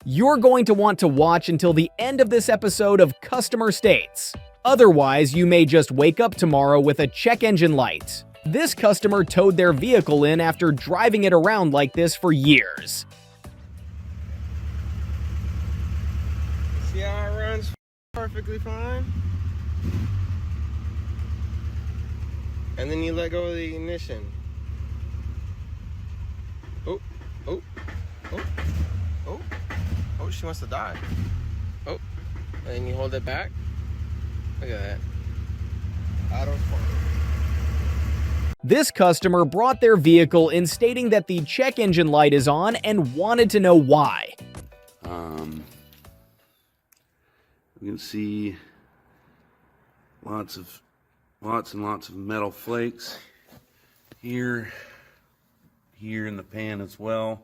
You're going to want to watch until the end of this episode of Customer States. Otherwise, you may just wake up tomorrow with a check engine light. This customer towed their vehicle in after driving it around like this for years. See how it runs perfectly fine? And then you let go of the ignition. Oh, oh, oh, oh, oh, she wants to die. Oh, and then you hold it back. Look at that. Auto fire. This customer brought their vehicle in stating that the check engine light is on and wanted to know why. We can see lots and lots of metal flakes here in the pan as well.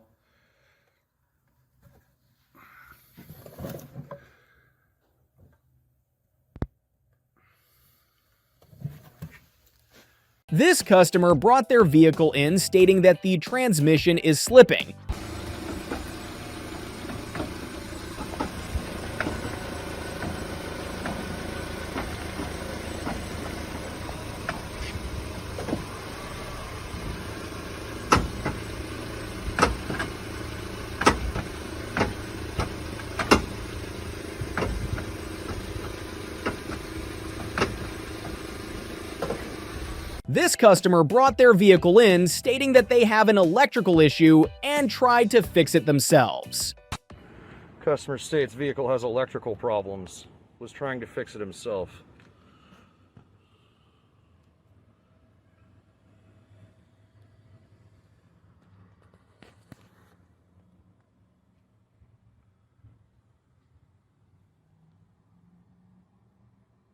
This customer brought their vehicle in stating that the transmission is slipping. This customer brought their vehicle in stating that they have an electrical issue and tried to fix it themselves. Customer states vehicle has electrical problems. Was trying to fix it himself.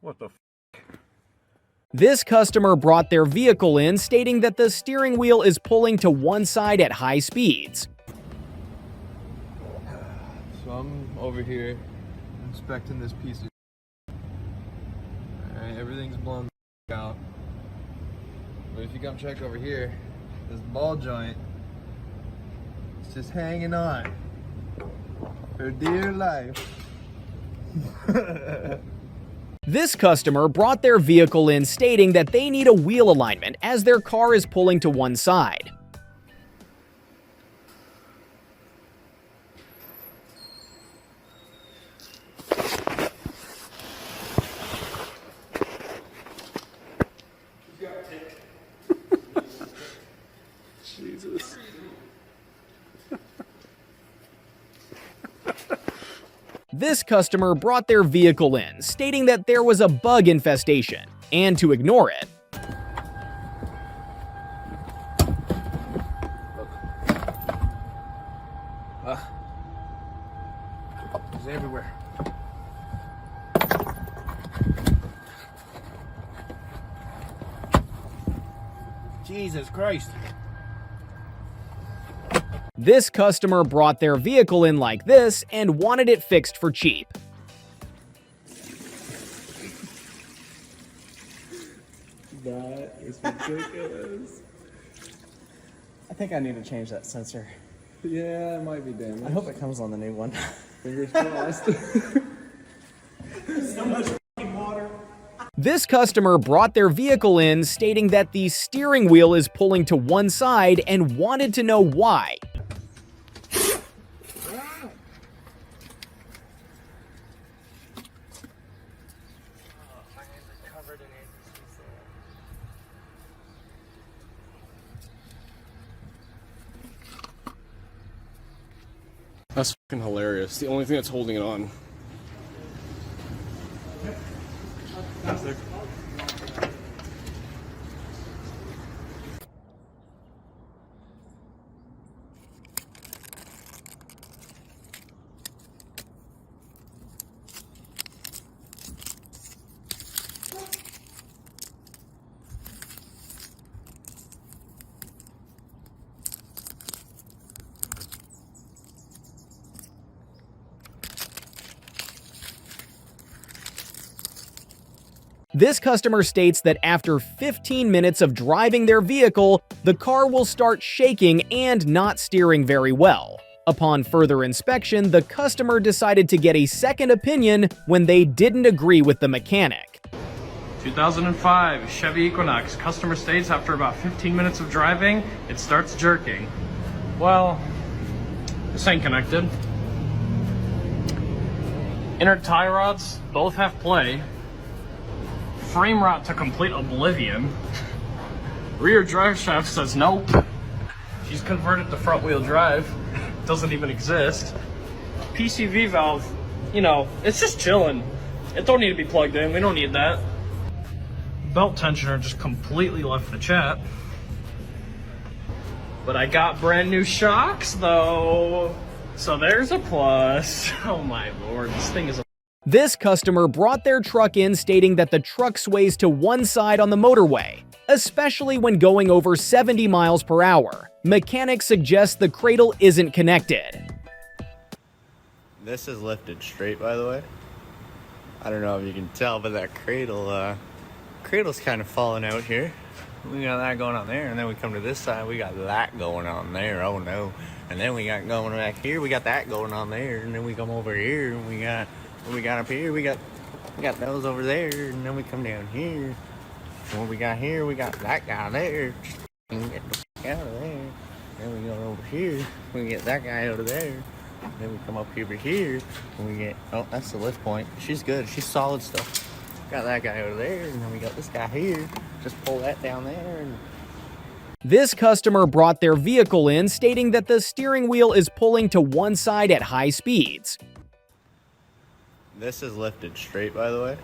What the f? This customer brought their vehicle in stating that the steering wheel is pulling to one side at high speeds. So I'm over here inspecting this piece of alright, everything's blown out. But if you come check over here, this ball joint is just hanging on for dear life. This customer brought their vehicle in stating that they need a wheel alignment as their car is pulling to one side. Jesus. This customer brought their vehicle in, stating that there was a bug infestation, and to ignore it. It's everywhere. Jesus Christ. This customer brought their vehicle in like this and wanted it fixed for cheap. That is ridiculous. I think I need to change that sensor. Yeah, it might be damaged. I hope it comes on the new one. Fingers crossed. So much water. This customer brought their vehicle in stating that the steering wheel is pulling to one side and wanted to know why. That's fucking hilarious. The only thing that's holding it on. This customer states that after 15 minutes of driving their vehicle, the car will start shaking and not steering very well. Upon further inspection, the customer decided to get a second opinion when they didn't agree with the mechanic. 2005 Chevy Equinox. Customer states after about 15 minutes of driving, it starts jerking. Well, this ain't connected. Inner tie rods both have play. Frame rot to complete oblivion. Rear drive shaft says nope. She's converted to front wheel drive. Doesn't even exist. PCV valve, you know, it's just chilling. It don't need to be plugged in. We don't need that. Belt tensioner just completely left the chat. But I got brand new shocks though. So there's a plus. Oh my lord, this thing is a... This customer brought their truck in stating that the truck sways to one side on the motorway, especially when going over 70 miles per hour. Mechanics suggest the cradle isn't connected. This is lifted straight, by the way. I don't know if you can tell, but that cradle's kind of falling out here. We got that going on there, and then we come to this side, we got that going on there. Oh no. And then we got going back here, we got that going on there, and then we come over here, and we got what we got up here, we got those over there, and then we come down here. What we got here, we got that guy there. Get the f out of there. Then we go over here, we get that guy over there. Then we come up over here, and we get, oh, that's the lift point. She's good, she's solid stuff. Got that guy over there, and then we got this guy here. Just pull that down there. And this customer brought their vehicle in stating that the steering wheel is pulling to one side at high speeds. this is lifted straight, by the way.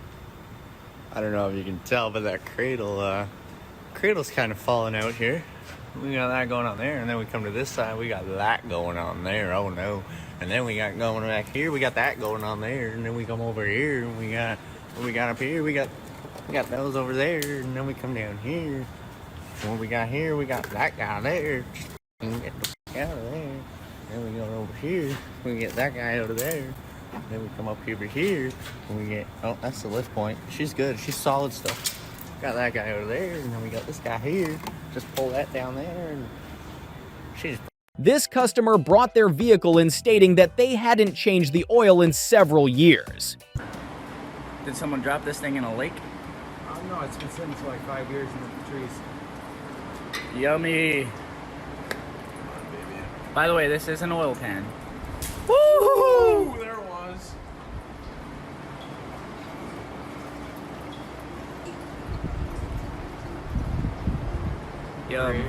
I don't know if you can tell, but that cradle's kind of falling out here. We got that going on there, and then we come to this side, we got that going on there. Oh no. And then we got going back here, we got that going on there, and then we come over here, and we got what we got up here, we got those over there, and then we come down here. What we got here, we got that guy there. Get the f out of there. Then we go over here, we get that guy over there. Then we come up over here, and we get, oh, that's the lift point. She's good, she's solid stuff. Got that guy over there, and then we got this guy here. Just pull that down there, and she's... This customer brought their vehicle in stating that they hadn't changed the oil in several years. Did someone drop this thing in a lake? No, it's been sitting for like 5 years in the trees. Yummy. By the way, this is an oil pan. Woo! There it was. Yum.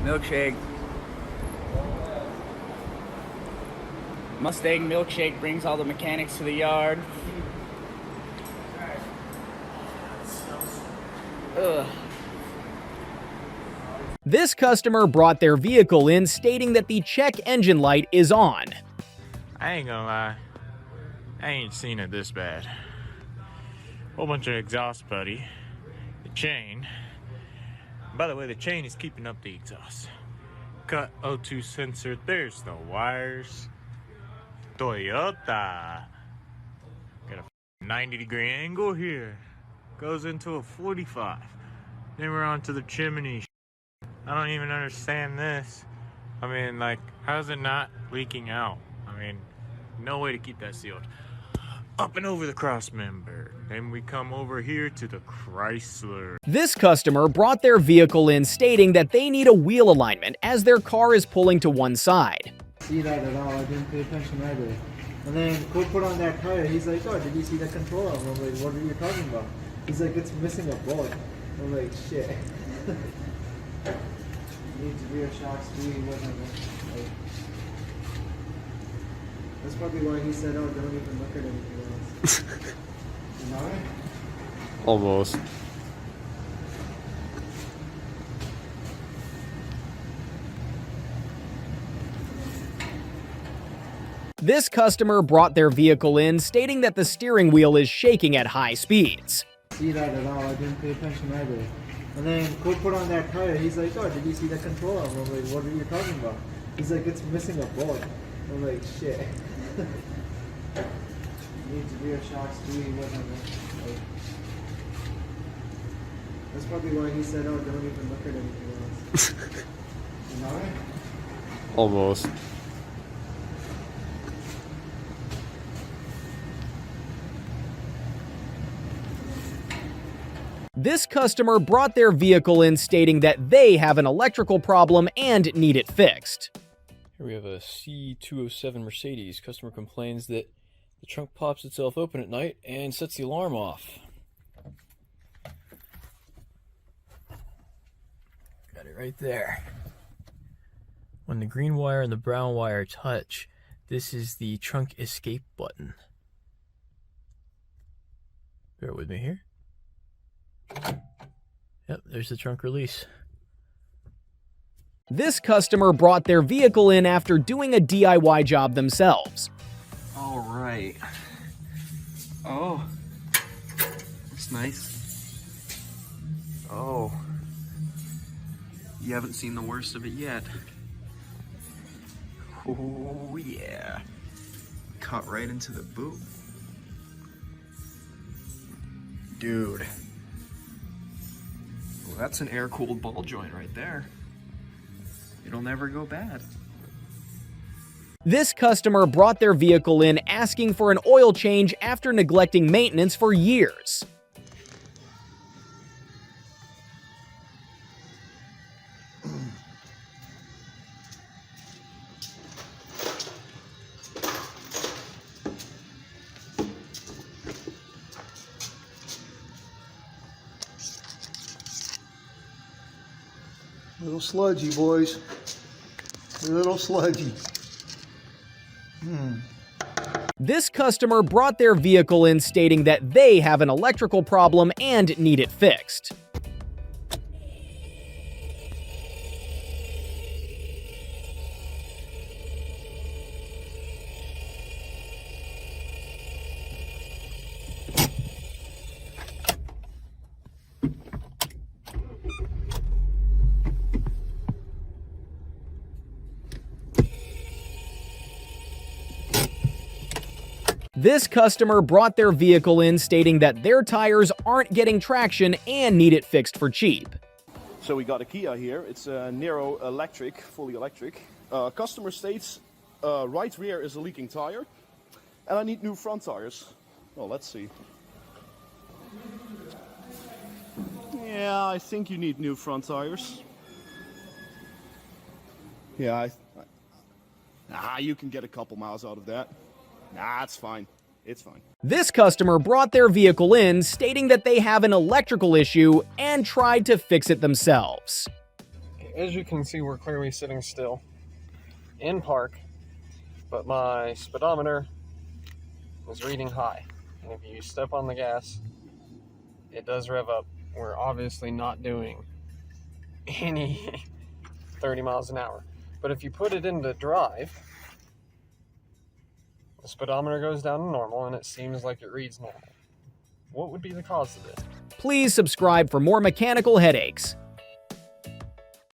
Milkshake. Mustang milkshake brings all the mechanics to the yard. Ugh. This customer brought their vehicle in stating that the check engine light is on. I ain't gonna lie, I ain't seen it this bad. Whole bunch of exhaust putty, the chain. By the way, the chain is keeping up the exhaust. Cut O2 sensor, there's no wires. Toyota. Got a 90-degree angle here. Goes into a 45. Then we're on to the chimney. I don't even understand this. I mean, like, how's it not leaking out? I mean, no way to keep that sealed. Up and over the cross member. Then we come over here to the Chrysler. This customer brought their vehicle in stating that they need a wheel alignment as their car is pulling to one side. See that at all, I didn't pay attention either. And then go put on that tire, he's like, oh, did you see the control arm? I'm like, what are you talking about? He's like, it's missing a bolt. I'm like, shit. Needs rear shocks too, he wasn't like, that's probably why he said, oh, don't even look at anything else. You know it? Almost. This customer brought their vehicle in stating that the steering wheel is shaking at high speeds. See that at all, I didn't pay attention either. And then go put on that tire, he's like, oh, did you see the control arm? I'm like, what are you talking about? He's like, it's missing a bolt. I'm like, shit. Needs rear shocks too, he wasn't like, that's probably why he said, oh, don't even look at anything else. You know it? Almost. This customer brought their vehicle in stating that they have an electrical problem and need it fixed. Here we have a C207 Mercedes. Customer complains that the trunk pops itself open at night and sets the alarm off. Got it right there. When the green wire and the brown wire touch, this is the trunk escape button. Bear with me here. Yep, there's the trunk release. This customer brought their vehicle in after doing a DIY job themselves. All right. Oh, that's nice. Oh, you haven't seen the worst of it yet. Oh yeah, cut right into the boot. Dude, well, that's an air-cooled ball joint right there. It'll never go bad. This customer brought their vehicle in asking for an oil change after neglecting maintenance for years. Little sludgy, boys. A little sludgy. This customer brought their vehicle in stating that they have an electrical problem and need it fixed. This customer brought their vehicle in stating that their tires aren't getting traction and need it fixed for cheap. So we got a Kia here. It's a Nero electric, fully electric. Customer states right rear is a leaking tire and I need new front tires. Well, let's see. Yeah, I think you need new front tires. Yeah, you can get a couple miles out of that. Nah, it's fine. It's fine. This customer brought their vehicle in stating that they have an electrical issue and tried to fix it themselves. As you can see, we're clearly sitting still in park, but my speedometer is reading high. And if you step on the gas, it does rev up. We're obviously not doing any 30 miles an hour. But if you put it into drive, the speedometer goes down to normal and it seems like it reads normal. What would be the cause of this? Please subscribe for more mechanical headaches.